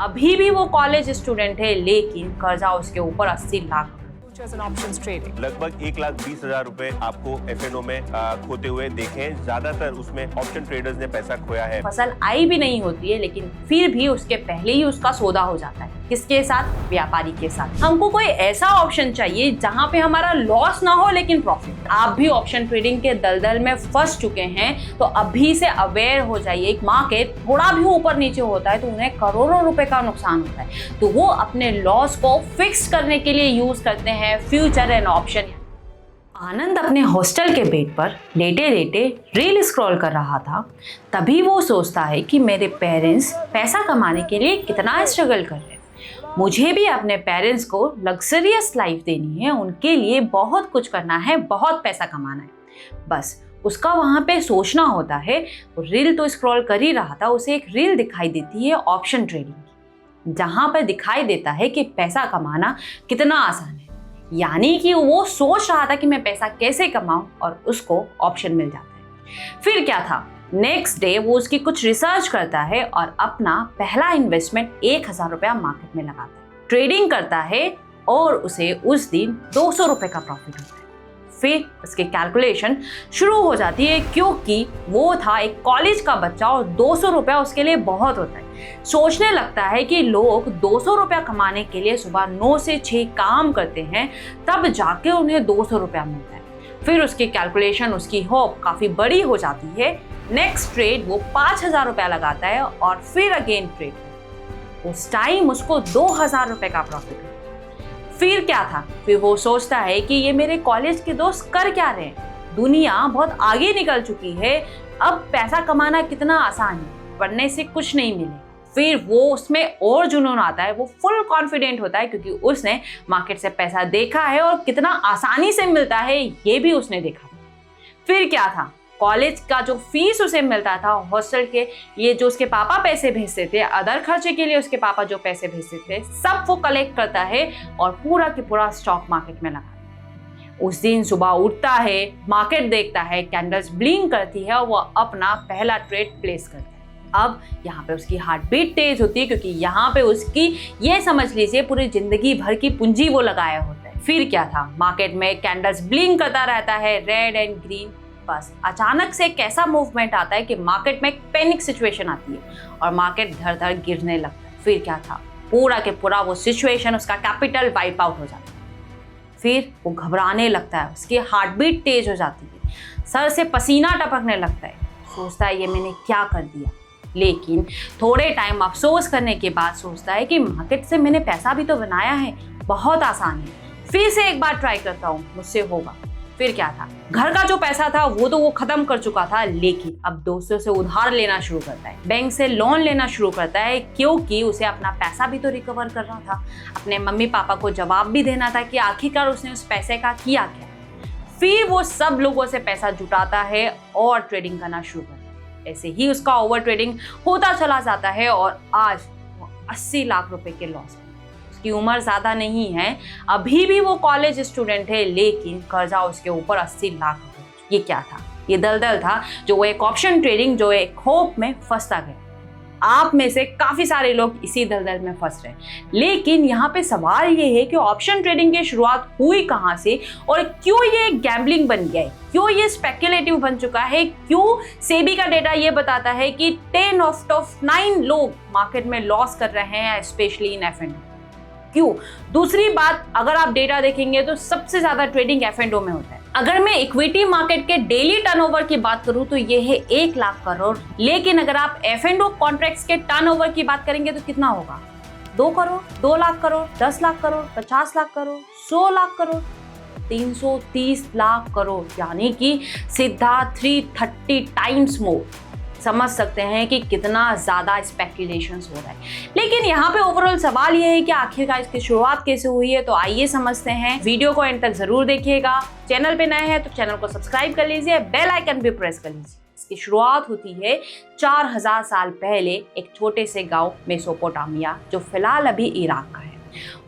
अभी भी वो कॉलेज स्टूडेंट है, लेकिन कर्जा उसके ऊपर 80 लाख। लगभग 1,20,000 रुपए आपको FNO में खोते हुए देखे। ज्यादातर उसमें ऑप्शन ट्रेडर्स ने पैसा खोया है। फसल आई भी नहीं होती है, लेकिन फिर भी उसके पहले ही उसका सौदा हो जाता है। किसके साथ? व्यापारी के साथ। हमको कोई ऐसा ऑप्शन चाहिए जहां पे हमारा लॉस ना हो लेकिन प्रॉफिट। आप भी ऑप्शन ट्रेडिंग के दलदल में फंस चुके हैं तो अभी से अवेयर हो जाइए। मार्केट थोड़ा भी ऊपर नीचे होता है तो उन्हें करोड़ों रुपए का नुकसान होता है, तो वो अपने लॉस को फिक्स करने के लिए यूज करते हैं फ्यूचर एंड ऑप्शन। आनंद अपने हॉस्टल के बेड पर लेटे लेटे रील स्क्रॉल कर रहा था। तभी वो सोचता है कि मेरे पेरेंट्स पैसा कमाने के लिए कितना स्ट्रगल कर रहे हैं, मुझे भी अपने पेरेंट्स को लग्जरियस लाइफ देनी है, उनके लिए बहुत कुछ करना है, बहुत पैसा कमाना है। बस उसका वहाँ पे सोचना होता है। वो रील तो स्क्रॉल कर ही रहा था, उसे एक रील दिखाई देती है ऑप्शन ट्रेडिंग की, जहाँ पर दिखाई देता है कि पैसा कमाना कितना आसान है। यानी कि वो सोच रहा था कि मैं पैसा कैसे कमाऊं और उसको ऑप्शन मिल जाता है। फिर क्या था, नेक्स्ट डे वो उसकी कुछ रिसर्च करता है और अपना पहला इन्वेस्टमेंट 1,000 रुपया मार्केट में लगाता है, ट्रेडिंग करता है और उसे उस दिन 200 रुपए का प्रॉफिट होता है। फिर उसकी कैलकुलेशन शुरू हो जाती है, क्योंकि वो था एक कॉलेज का बच्चा और 200 रुपया उसके लिए बहुत होता है। सोचने लगता है कि लोग 200 रुपया कमाने के लिए सुबह 9 से 6 काम करते हैं, तब जाके उन्हें 200 रुपया मिलता है। फिर उसकी कैलकुलेशन, उसकी होप काफ़ी बड़ी हो जाती है। नेक्स्ट ट्रेड वो 5,000 रुपया लगाता है और फिर अगेन ट्रेड। उस टाइम उसको 2,000 रुपये का प्रॉफिट होता है। फिर क्या था, फिर वो सोचता है कि ये मेरे कॉलेज के दोस्त कर क्या रहे हैं, दुनिया बहुत आगे निकल चुकी है, अब पैसा कमाना कितना आसान है, पढ़ने से कुछ नहीं मिले। फिर वो उसमें और जुनून आता है, वो फुल कॉन्फिडेंट होता है क्योंकि उसने मार्केट से पैसा देखा है और कितना आसानी से मिलता है ये भी उसने देखा। फिर क्या था, कॉलेज का जो फीस उसे मिलता था, हॉस्टल के ये जो उसके पापा पैसे भेजते थे, अदर खर्चे के लिए उसके पापा जो पैसे भेजते थे, सब वो कलेक्ट करता है और पूरा के पूरा स्टॉक मार्केट में लगाता है। उस दिन सुबह उठता है, मार्केट देखता है, कैंडल्स ब्लिंक करती है और वो अपना पहला ट्रेड प्लेस करता है। अब यहाँ पे उसकी हार्ट बीट तेज होती है, क्योंकि यहाँ पे उसकी ये समझ लीजिए पूरी जिंदगी भर की पूंजी वो लगाया होता है। फिर क्या था, मार्केट में कैंडल्स ब्लिंक करता रहता है, रेड एंड ग्रीन। बस अचानक से एक ऐसा मूवमेंट आता है कि मार्केट में एक पैनिक सिचुएशन आती है और मार्केट धड़ धड़ गिरने लगता है। फिर क्या था, पूरा के पूरा वो सिचुएशन, उसका कैपिटल वाइप आउट हो जाता है। फिर वो घबराने लगता है, उसकी हार्ट बीट तेज हो जाती है, सर से पसीना टपकने लगता है, सोचता है ये मैंने क्या कर दिया। लेकिन थोड़े टाइम अफसोस करने के बाद सोचता है कि मार्केट से मैंने पैसा भी तो बनाया है, बहुत आसान है, फिर से एक बार ट्राई करता हूँ, मुझसे होगा। फिर क्या था, घर का जो पैसा था वो तो वो खत्म कर चुका था, लेकिन अब दोस्तों से उधार लेना शुरू करता है, बैंक से लोन लेना शुरू करता है, क्योंकि उसे अपना पैसा भी तो रिकवर करना था, अपने मम्मी पापा को जवाब भी देना था कि आखिरकार उसने उस पैसे का किया क्या। फिर वो सब लोगों से पैसा जुटाता है और ट्रेडिंग करना शुरू करता है। ऐसे ही उसका ओवर ट्रेडिंग होता चला जाता है और आज वो 80 लाख रुपए के लॉस। उसकी उम्र ज़्यादा नहीं है, अभी भी वो कॉलेज स्टूडेंट है, लेकिन कर्जा उसके ऊपर 80 लाख रुपए। ये क्या था, ये दलदल था जो वो एक ऑप्शन ट्रेडिंग, जो एक होप में फंसता गया। आप में से काफ़ी सारे लोग इसी दलदल में फंस रहे हैं, लेकिन यहाँ पे सवाल ये है कि ऑप्शन ट्रेडिंग की शुरुआत हुई कहाँ से और क्यों ये गैम्बलिंग बन गया है, क्यों ये स्पेक्युलेटिव बन चुका है, क्यों सेबी का डेटा ये बताता है कि 10 आउट ऑफ 9 लोग मार्केट में लॉस कर रहे हैं, स्पेशली इन F&O। क्यों? दूसरी बात, अगर आप डेटा देखेंगे तो सबसे ज्यादा ट्रेडिंग F&O में होता है। अगर मैं इक्विटी मार्केट के डेली टर्नओवर की बात करूं तो ये है 1 लाख करोड़, लेकिन अगर आप F&O कॉन्ट्रैक्ट्स के टर्नओवर की बात करेंगे तो कितना होगा? 2 करोड़, 2 लाख करोड़, 10 लाख करोड़, 50 लाख करोड़, 100 लाख करोड़, 330 लाख करोड़, यानी कि सीधा 330 टाइम्स मोर। समझ सकते हैं कि कितना ज़्यादा स्पेक्युलेशंस हो रहा है। लेकिन यहाँ पे ओवरऑल सवाल ये है कि आखिरकार इसकी शुरुआत कैसे हुई है, तो आइए समझते हैं। वीडियो को एंड तक ज़रूर देखिएगा। चैनल पे नए हैं तो चैनल को सब्सक्राइब कर लीजिए, बेल आइकन भी प्रेस कर लीजिए। इसकी शुरुआत होती है 4000 साल पहले एक छोटे से गाँव मेसोपोटामिया, जो फिलहाल अभी इराक का है।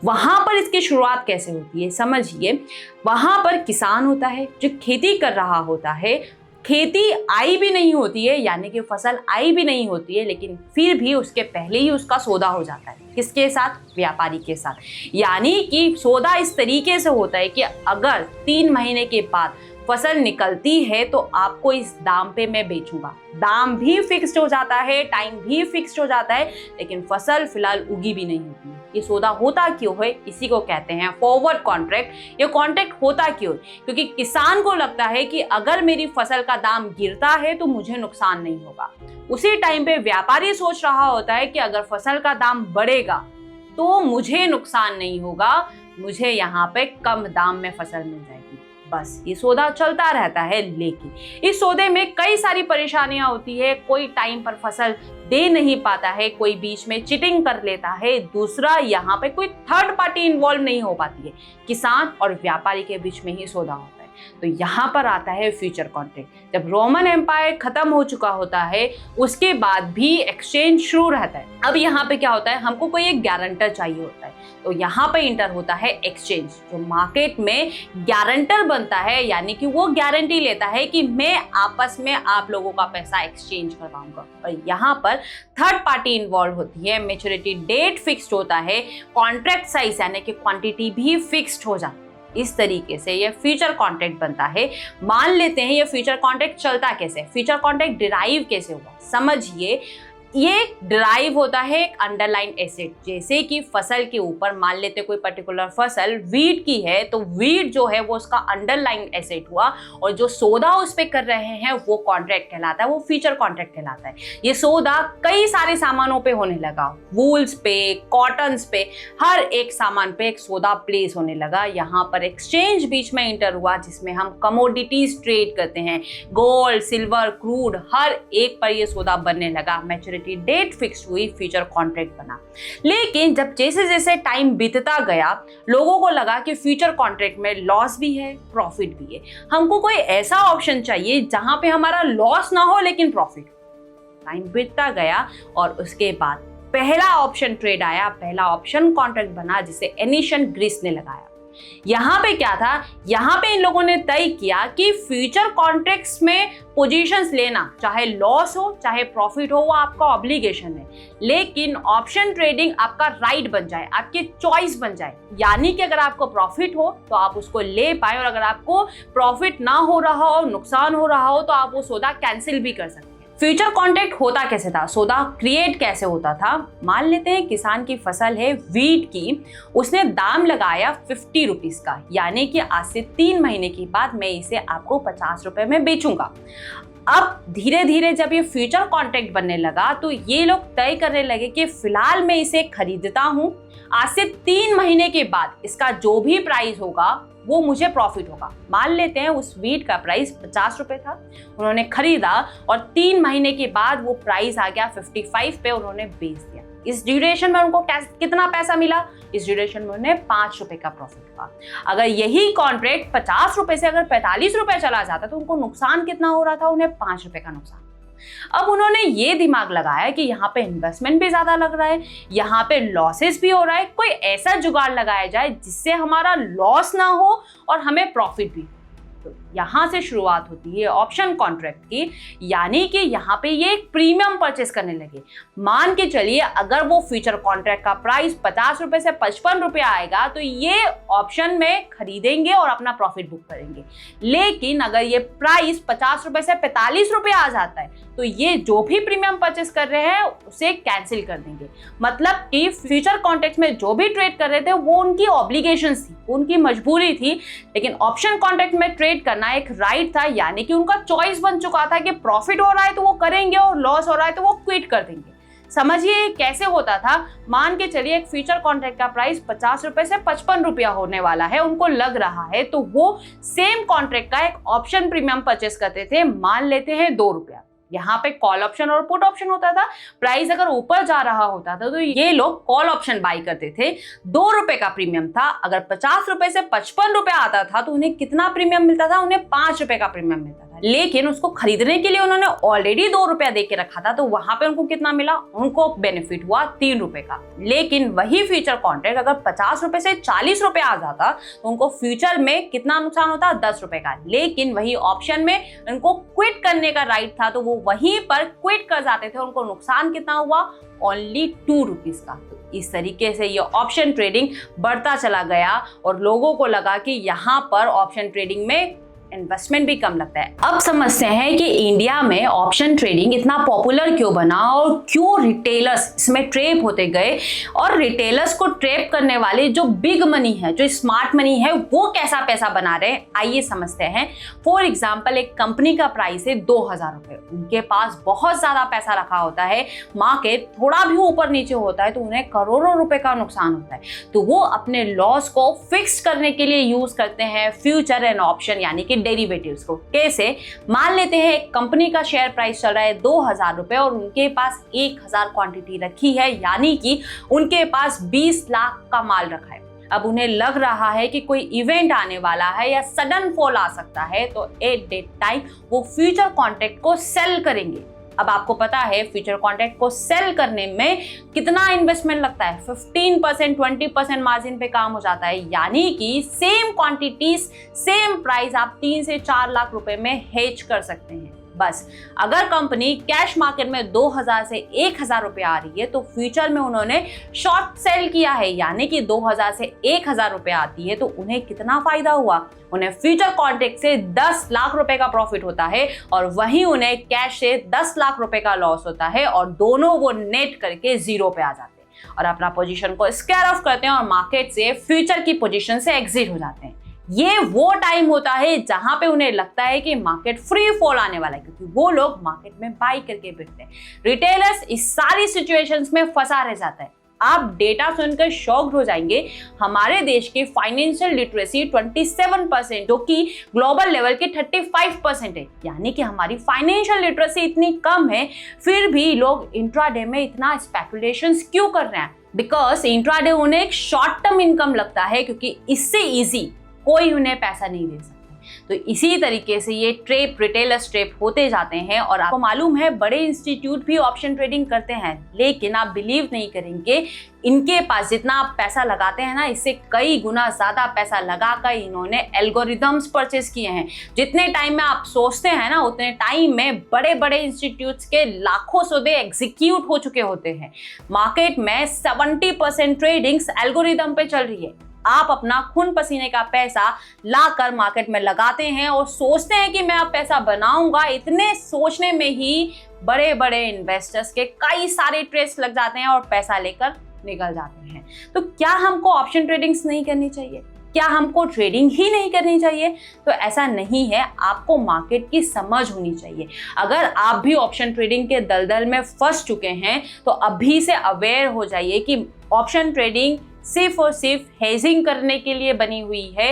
वहां पर इसकी शुरुआत कैसे होती है समझिए। वहां पर किसान होता है जो खेती कर रहा होता है, खेती आई भी नहीं होती है, यानी कि फसल आई भी नहीं होती है, लेकिन फिर भी उसके पहले ही उसका सौदा हो जाता है। किसके साथ? व्यापारी के साथ। यानी कि सौदा इस तरीके से होता है कि अगर 3 महीने के बाद फसल निकलती है तो आपको इस दाम पे मैं बेचूंगा। दाम भी फिक्स्ड हो जाता है, टाइम भी फिक्स्ड हो जाता है, लेकिन फसल फिलहाल उगी भी नहीं होती है। ये सौदा होता क्यों है? इसी को कहते हैं फॉरवर्ड कॉन्ट्रैक्ट। ये कॉन्ट्रैक्ट होता क्यों? क्योंकि किसान को लगता है कि अगर मेरी फसल का दाम गिरता है तो मुझे नुकसान नहीं होगा। उसी टाइम पे व्यापारी सोच रहा होता है कि अगर फसल का दाम बढ़ेगा तो मुझे नुकसान नहीं होगा, मुझे यहाँ पे कम दाम में फसल मिल जाएगी। बस ये सौदा चलता रहता है, लेकिन इस सौदे में कई सारी परेशानियां होती है। कोई टाइम पर फसल दे नहीं पाता है, कोई बीच में चिटिंग कर लेता है, दूसरा यहाँ पे कोई थर्ड पार्टी इन्वॉल्व नहीं हो पाती है। किसान और व्यापारी के बीच में ही सौदा होता है। तो यहाँ पर आता है फ्यूचर कॉन्ट्रैक्ट। जब रोमन एम्पायर खत्म हो चुका होता है उसके बाद भी एक्सचेंज शुरू रहता है। अब यहाँ पे क्या होता है, हमको कोई एक गारंटर चाहिए होता है, तो यहाँ पे इंटर होता है एक्सचेंज, जो मार्केट में गारंटर बनता है, यानी कि वो गारंटी लेता है कि मैं आपस में आप लोगों का पैसा एक्सचेंज करवाऊंगा। और यहाँ पर थर्ड पार्टी इन्वॉल्व होती है, मैच्योरिटी डेट फिक्स्ड होता है, कॉन्ट्रैक्ट साइज यानी कि क्वांटिटी भी फिक्स्ड हो जाती है। इस तरीके से ये फ्यूचर कॉन्ट्रैक्ट बनता है। मान लेते हैं ये फ्यूचर कॉन्ट्रैक्ट चलता कैसे, फ्यूचर कॉन्ट्रैक्ट डिराइव कैसे हुआ, समझिए। ये डिराइव होता है एक अंडरलाइन एसेट। जैसे कि फसल के ऊपर मान लेते कोई पर्टिकुलर फसल वीट की है, तो वीट जो है वो उसका अंडरलाइन एसेट हुआ, और जो सौदा उस पे कर रहे हैं वो कॉन्ट्रैक्ट कहलाता है, वो फ्यूचर कॉन्ट्रैक्ट कहलाता है। ये सौदा कई सारे सामानों पे होने लगा, वूल्स पे, कॉटन्स पे, हर एक सामान पे एक सौदा प्लेस होने लगा। यहाँ पर एक्सचेंज बीच में इंटर हुआ, जिसमें हम कमोडिटीज ट्रेड करते हैं, गोल्ड, सिल्वर, क्रूड, हर एक पर ये सौदा बनने लगा। मैच्योरिटी डेट फिक्स हुई, फ्यूचर कॉन्ट्रैक्ट बना। लेकिन जब जैसे जैसे टाइम बीतता गया, लोगों को लगा कि फ्यूचर कॉन्ट्रैक्ट में लॉस भी है, प्रॉफिट भी है। हमको कोई ऐसा ऑप्शन चाहिए जहां पे हमारा लॉस ना हो लेकिन प्रॉफिट। टाइम बीतता गया और उसके बाद पहला ऑप्शन ट्रेड आया, पहला ऑप्शन कॉन्ट्रैक्ट बना, जिसे एनिशन ग्रीस ने लगाया। यहाँ पे क्या था, यहाँ पे इन लोगों ने तय किया कि फ्यूचर कॉन्ट्रैक्ट्स में पोजीशंस लेना, चाहे लॉस हो चाहे प्रॉफिट हो, वो आपका ऑब्लिगेशन है, लेकिन ऑप्शन ट्रेडिंग आपका राइट बन जाए, आपकी चॉइस बन जाए। यानी कि अगर आपको प्रॉफिट हो तो आप उसको ले पाए, और अगर आपको प्रॉफिट ना हो रहा हो, नुकसान हो रहा हो, तो आप वो सौदा कैंसिल भी कर सकते हैं। फ्यूचर कॉन्ट्रैक्ट होता कैसे था, सौदा क्रिएट कैसे होता था? मान लेते हैं किसान की फसल है वीट की, उसने दाम लगाया 50 रुपीज का, यानी कि आज से 3 महीने के बाद मैं इसे आपको 50 रुपए में बेचूंगा। अब धीरे धीरे जब ये फ्यूचर कॉन्ट्रैक्ट बनने लगा तो ये लोग तय करने लगे कि फिलहाल मैं इसे खरीदता हूं, आज से 3 महीने के बाद इसका जो भी प्राइस होगा वो मुझे प्रॉफिट होगा। मान लेते हैं उस वीट का प्राइस 50 रुपए था, उन्होंने खरीदा और 3 महीने के बाद वो प्राइस आ गया 55 पे, उन्होंने बेच दिया। इस ड्यूरेशन में उनको कितना पैसा मिला? इस ड्यूरेशन में उन्हें 5 रुपए का प्रॉफिट हुआ। अगर यही कॉन्ट्रैक्ट 50 रुपए से अगर 45 रुपए चला जाता तो उनको नुकसान कितना हो रहा था? उन्हें 5 रुपए का नुकसान। अब उन्होंने ये दिमाग लगाया कि यहाँ पे इन्वेस्टमेंट भी ज्यादा लग रहा है, यहाँ पे लॉसेस भी हो रहा है, कोई ऐसा जुगाड़ लगाया जाए जिससे हमारा लॉस ना हो और हमें प्रॉफिट भी हो। तो यहाँ से शुरुआत होती है ऑप्शन कॉन्ट्रैक्ट की, यानी कि यहाँ पे ये एक प्रीमियम परचेस करने लगे। मान के चलिए अगर वो फ्यूचर कॉन्ट्रैक्ट का प्राइस 50 रुपए से 55 रुपए आएगा तो ये ऑप्शन में खरीदेंगे और अपना प्रॉफिट बुक करेंगे। लेकिन अगर ये प्राइस 50 रुपए से 45 रुपए आ जाता है तो ये जो भी प्रीमियम परचेस कर रहे हैं उसे कैंसिल कर देंगे। मतलब कि फ्यूचर कॉन्ट्रैक्ट में जो भी ट्रेड कर रहे थे वो उनकी ऑब्लिगेशंस थी, उनकी मजबूरी थी, लेकिन ऑप्शन कॉन्ट्रैक्ट में ट्रेड करना एक राइट था, यानी कि उनका चॉइस बन चुका था कि प्रॉफिट हो रहा है तो वो करेंगे और लॉस हो रहा है तो वो क्विट कर देंगे। समझिए कैसे होता था। मान के चलिए एक फ्यूचर कॉन्ट्रैक्ट का प्राइस 50 रुपए से 55 रुपया होने वाला है, उनको लग रहा है, तो वो सेम कॉन्ट्रैक्ट का एक ऑप्शन प्रीमियम परचेस करते थे, मान लेते हैं 2 रुपया। यहाँ पे कॉल ऑप्शन और पुट ऑप्शन होता था। प्राइस अगर ऊपर जा रहा होता था तो ये लोग कॉल ऑप्शन बाई करते थे, 2 रुपए का प्रीमियम था। अगर 50 रुपए से 55 रुपए आता था तो उन्हें कितना प्रीमियम मिलता था? उन्हें 5 रुपए का प्रीमियम मिलता था। लेकिन उसको खरीदने के लिए उन्होंने ऑलरेडी 2 रुपया दे के रखा था, तो वहां पे उनको कितना मिला? उनको बेनिफिट हुआ 3 रुपए का। लेकिन वही फ्यूचर कॉन्ट्रैक्ट अगर 50 रुपए से 40 रुपए आ जाता तो उनको फ्यूचर में कितना नुकसान होता? 10 रुपए का। लेकिन वही ऑप्शन में उनको क्विट करने का राइट था, तो वो वहीं पर क्विट कर जाते थे। उनको नुकसान कितना हुआ? ओनली 2 रुपीज का। तो इस तरीके से ये ऑप्शन ट्रेडिंग बढ़ता चला गया और लोगों को लगा कि यहाँ पर ऑप्शन ट्रेडिंग में इन्वेस्टमेंट भी कम लगता है। अब समझते हैं कि इंडिया में ऑप्शन ट्रेडिंग इतना पॉपुलर क्यों बना और क्यों रिटेलर्स इसमें ट्रैप होते गए, और रिटेलर्स को ट्रैप करने वाले जो बिग मनी है, जो स्मार्ट मनी है, वो कैसा पैसा बना रहे हैं, आइए समझते हैं। फॉर एग्जाम्पल, एक कंपनी का प्राइस है 2000 रुपए, उनके पास बहुत ज्यादा पैसा रखा होता है, मार्केट थोड़ा भी ऊपर नीचे होता है तो उन्हें करोड़ों रुपए का नुकसान होता है, तो वो अपने लॉस को फिक्स करने के लिए यूज करते हैं फ्यूचर एंड ऑप्शन यानी कि डेरिवेटिव्स को। कैसे? मान लेते हैं एक कंपनी का शेयर प्राइस चल रहा है 2000 रुपए और उनके पास 1000 क्वांटिटी रखी है, यानी कि उनके पास 20 लाख का माल रखा है। अब उन्हें लग रहा है कि कोई इवेंट आने वाला है या सडन फॉल आ सकता है, तो एट दैट टाइम वो फ्यूचर कॉन्ट्रैक्ट को सेल करेंगे। अब आपको पता है फ्यूचर कॉन्ट्रैक्ट को सेल करने में कितना इन्वेस्टमेंट लगता है? 15% 20% मार्जिन पे काम हो जाता है, यानी कि सेम क्वांटिटीज सेम प्राइस आप 3 से 4 लाख रुपए में हेज कर सकते हैं। बस अगर कंपनी कैश मार्केट में 2000 से 1000 रुपए आ रही है तो फ्यूचर में उन्होंने शॉर्ट सेल किया है, यानी कि 2000 से 1000 रुपए आती है, तो उन्हें कितना फायदा हुआ? उन्हें फ्यूचर कॉन्ट्रैक्ट से 10 लाख रुपए का प्रॉफिट होता है और वहीं उन्हें कैश से 10 लाख रुपए का लॉस होता है, और दोनों वो नेट करके जीरो पे आ जाते हैं और अपना पोजीशन को स्क्वायर ऑफ करते हैं और मार्केट से फ्यूचर की पोजीशन से एग्जिट हो जाते हैं। ये वो टाइम होता है जहां पे उन्हें लगता है कि मार्केट फ्री फॉल आने वाला है, क्योंकि वो लोग मार्केट में बाई करके बिकते हैं। रिटेलर्स इस सारी सिचुएशंस में फंसा रह जाता है। आप डेटा सुनकर शॉक्ड हो जाएंगे। हमारे देश की फाइनेंशियल लिटरेसी 27%, जो कि ग्लोबल लेवल की 35% है, यानी कि हमारी फाइनेंशियल लिटरेसी इतनी कम है, फिर भी लोग इंट्राडे में इतना स्पेकुलेशंस क्यों कर रहे हैं? बिकॉज इंट्राडे उन्हें एक शॉर्ट टर्म इनकम लगता है, क्योंकि इससे इजी कोई उन्हें पैसा नहीं दे सकता। तो इसी तरीके से ये ट्रेप, रिटेलर्स ट्रेप होते जाते हैं। और आपको मालूम है बड़े इंस्टीट्यूट भी ऑप्शन ट्रेडिंग करते हैं, लेकिन आप बिलीव नहीं करेंगे, इनके पास जितना आप पैसा लगाते हैं ना, इससे कई गुना ज्यादा पैसा लगाकर इन्होंने एल्गोरिदम्स परचेज किए हैं। जितने टाइम में आप सोचते हैं ना, उतने टाइम में बड़े बड़े इंस्टीट्यूट्स के लाखों सौदे एग्जीक्यूट हो चुके होते हैं। मार्केट में 70% ट्रेडिंग्स एल्गोरिदम पे चल रही है। आप अपना खून पसीने का पैसा लाकर मार्केट में लगाते हैं और सोचते हैं कि मैं अब पैसा बनाऊंगा। इतने सोचने में ही बड़े बड़े इन्वेस्टर्स के कई सारे ट्रेड्स लग जाते हैं और पैसा लेकर निकल जाते हैं। तो क्या हमको ऑप्शन ट्रेडिंग्स नहीं करनी चाहिए? क्या हमको ट्रेडिंग ही नहीं करनी चाहिए? तो ऐसा नहीं है, आपको मार्केट की समझ होनी चाहिए। अगर आप भी ऑप्शन ट्रेडिंग के दलदल में फंस चुके हैं तो अभी से अवेयर हो जाइए कि ऑप्शन ट्रेडिंग सिर्फ और सिर्फ हेजिंग करने के लिए बनी हुई है।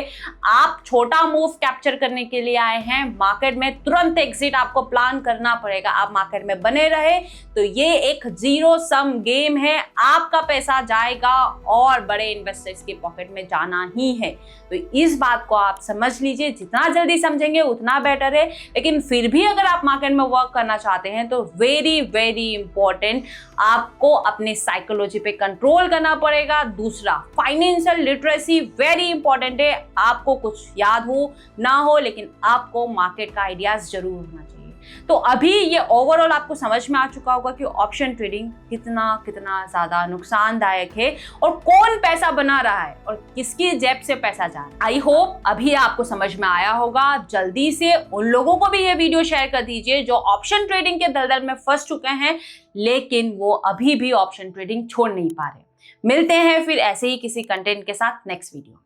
आप छोटा मूव कैप्चर करने के लिए आए हैं, मार्केट में तुरंत एग्जिट आपको प्लान करना पड़ेगा। आप मार्केट में बने रहे तो ये एक जीरो सम गेम है, आपका पैसा जाएगा और बड़े इन्वेस्टर्स की पॉकेट में जाना ही है। तो इस बात को आप समझ लीजिए, जितना जल्दी समझेंगे उतना बेटर है। लेकिन फिर भी अगर आप मार्केट में वर्क करना चाहते हैं तो वेरी वेरी इंपॉर्टेंट, आपको अपने साइकोलॉजी पे कंट्रोल करना पड़ेगा। दूसरा, फाइनेंशियल लिटरेसी वेरी इंपॉर्टेंट है। आपको कुछ याद हो ना हो, लेकिन आपको मार्केट का आइडियाज जरूर होना चाहिए। तो अभी ये ओवरऑल आपको समझ में आ चुका होगा कि ऑप्शन ट्रेडिंग कितना ज्यादा नुकसानदायक है और कौन पैसा बना रहा है और किसकी जेब से पैसा जा रहा है। आई होप अभी आपको समझ में आया होगा। जल्दी से उन लोगों को भी ये वीडियो शेयर कर दीजिए जो ऑप्शन ट्रेडिंग के दलदल में फंस चुके हैं, लेकिन वो अभी भी ऑप्शन ट्रेडिंग छोड़ नहीं पा रहे। मिलते हैं फिर ऐसे ही किसी कंटेंट के साथ नेक्स्ट वीडियो में।